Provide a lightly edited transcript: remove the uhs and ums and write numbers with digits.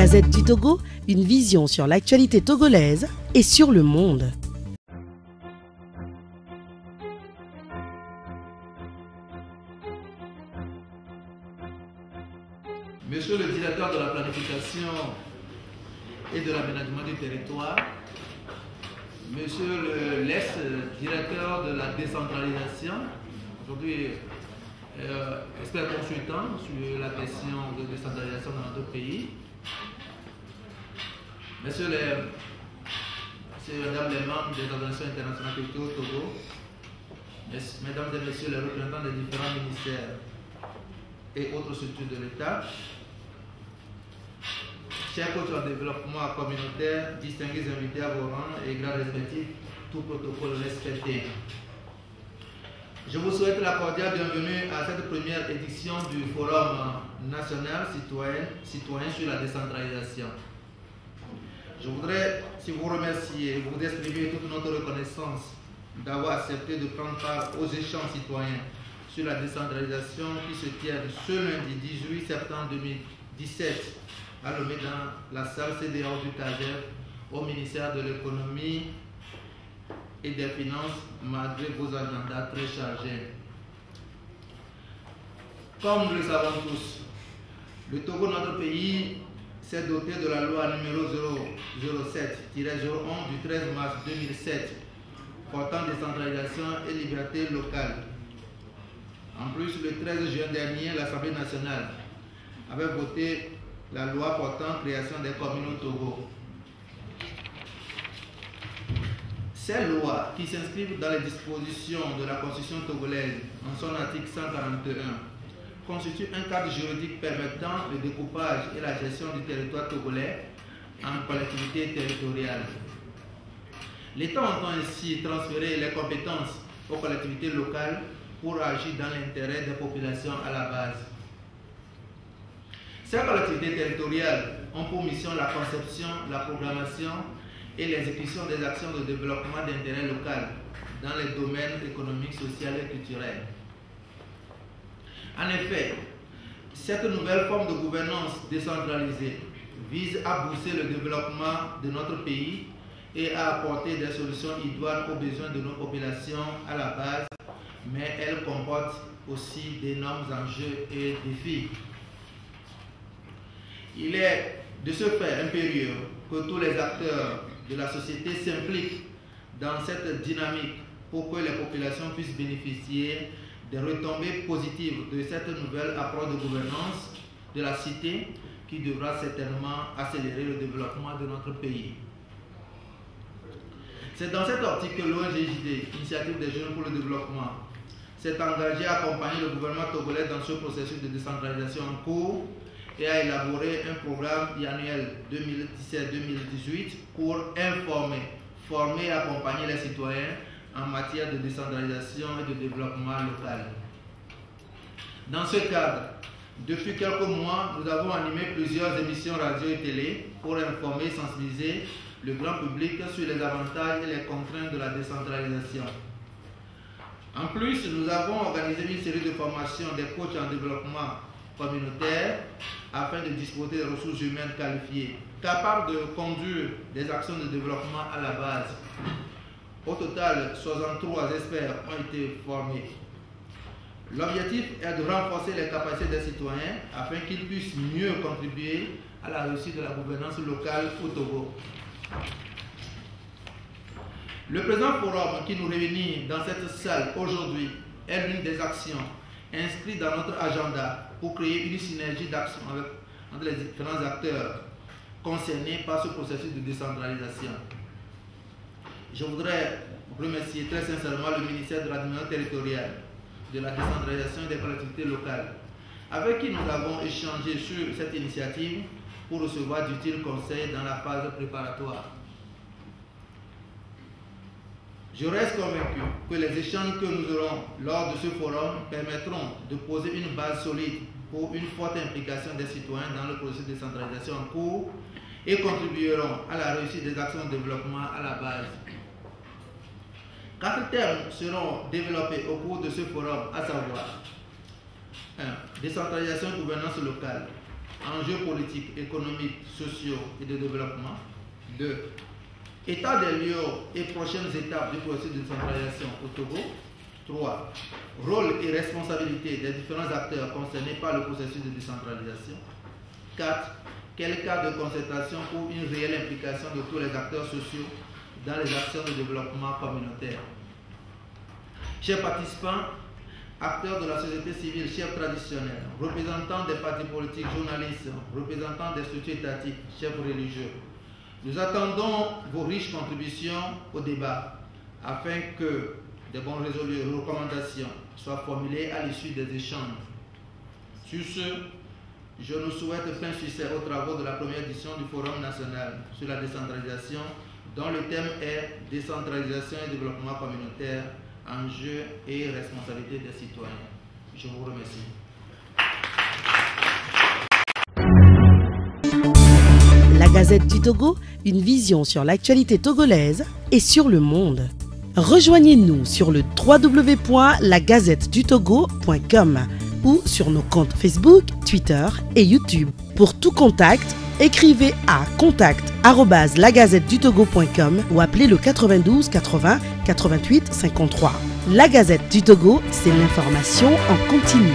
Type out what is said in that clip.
Gazette du Togo, une vision sur l'actualité togolaise et sur le monde. Monsieur le directeur de la planification et de l'aménagement du territoire, monsieur le l'ex-directeur de la décentralisation, aujourd'hui expert consultant sur la question de décentralisation dans notre pays, messieurs et mesdames les membres des organisations internationales culturelles au Togo, mesdames et messieurs les représentants des différents ministères et autres structures de l'État, chers coachs en développement communautaire, distingués invités à vos rangs et grades respectifs, tout protocole respecté. Je vous souhaite la cordiale bienvenue à cette première édition du Forum national citoyen sur la décentralisation. Je voudrais, si vous remercier, vous exprimer toute notre reconnaissance d'avoir accepté de prendre part aux échanges citoyens sur la décentralisation qui se tiennent ce lundi 18 septembre 2017 à Lomé dans la salle CDAO du CAGEF au ministère de l'économie et des finances, malgré vos agendas très chargés. Comme nous le savons tous, le Togo, notre pays, s'est doté de la loi numéro 007-01 du 13 mars 2007 portant décentralisation et liberté locale. En plus, le 13 juin dernier, l'Assemblée nationale avait voté la loi portant création des communes au Togo. Ces lois, qui s'inscrivent dans les dispositions de la Constitution togolaise en son article 141, constituent un cadre juridique permettant le découpage et la gestion du territoire togolais en collectivités territoriales. L'État entend ainsi transférer les compétences aux collectivités locales pour agir dans l'intérêt des populations à la base. Ces collectivités territoriales ont pour mission la conception, la programmation et l'exécution des actions de développement d'intérêt local dans les domaines économiques, sociaux et culturels. En effet, cette nouvelle forme de gouvernance décentralisée vise à booster le développement de notre pays et à apporter des solutions idoines aux besoins de nos populations à la base, mais elle comporte aussi d'énormes enjeux et défis. Il est de ce fait impérieux que tous les acteurs de la société s'impliquent dans cette dynamique pour que les populations puissent bénéficier des retombées positives de cette nouvelle approche de gouvernance de la cité qui devra certainement accélérer le développement de notre pays. C'est dans cette optique que l'ONGJD, Initiative des Jeunes pour le Développement, s'est engagé à accompagner le gouvernement togolais dans ce processus de décentralisation en cours et à élaborer un programme annuel 2017-2018 pour informer, former et accompagner les citoyens en matière de décentralisation et de développement local. Dans ce cadre, depuis quelques mois, nous avons animé plusieurs émissions radio et télé pour informer et sensibiliser le grand public sur les avantages et les contraintes de la décentralisation. En plus, nous avons organisé une série de formations des coachs en développement communautaire afin de disposer de ressources humaines qualifiées, capables de conduire des actions de développement à la base. Au total, 63 experts ont été formés. L'objectif est de renforcer les capacités des citoyens afin qu'ils puissent mieux contribuer à la réussite de la gouvernance locale au Togo. Le présent forum qui nous réunit dans cette salle aujourd'hui est l'une des actions inscrites dans notre agenda pour créer une synergie d'action entre les différents acteurs concernés par ce processus de décentralisation. Je voudrais remercier très sincèrement le ministère de l'administration territoriale, de la décentralisation et des collectivités locales, avec qui nous avons échangé sur cette initiative pour recevoir d'utiles conseils dans la phase préparatoire. Je reste convaincu que les échanges que nous aurons lors de ce forum permettront de poser une base solide pour une forte implication des citoyens dans le processus de décentralisation en cours et contribueront à la réussite des actions de développement à la base. 4 thèmes seront développés au cours de ce forum, à savoir 1. Décentralisation et gouvernance locale. enjeux politiques, économiques, sociaux et de développement. 2. État des lieux et prochaines étapes du processus de décentralisation au Togo. 3. Rôle et responsabilité des différents acteurs concernés par le processus de décentralisation. 4. Quel cadre de concertation pour une réelle implication de tous les acteurs sociaux dans les actions de développement communautaire. Chers participants, acteurs de la société civile, chefs traditionnels, représentants des partis politiques, journalistes, représentants des structures étatiques, chefs religieux, nous attendons vos riches contributions au débat afin que des bonnes recommandations soient formulées à l'issue des échanges. Sur ce, je nous souhaite plein succès aux travaux de la première édition du Forum national sur la décentralisation, dont le thème est décentralisation et développement communautaire, enjeux et responsabilités des citoyens. Je vous remercie. La Gazette du Togo, une vision sur l'actualité togolaise et sur le monde. Rejoignez-nous sur le www.lagazettedutogo.com ou sur nos comptes Facebook, Twitter et YouTube. Pour tout contact, écrivez à contact@lagazettedutogo.com ou appelez le 92 80 88 53. La Gazette du Togo, c'est l'information en continu.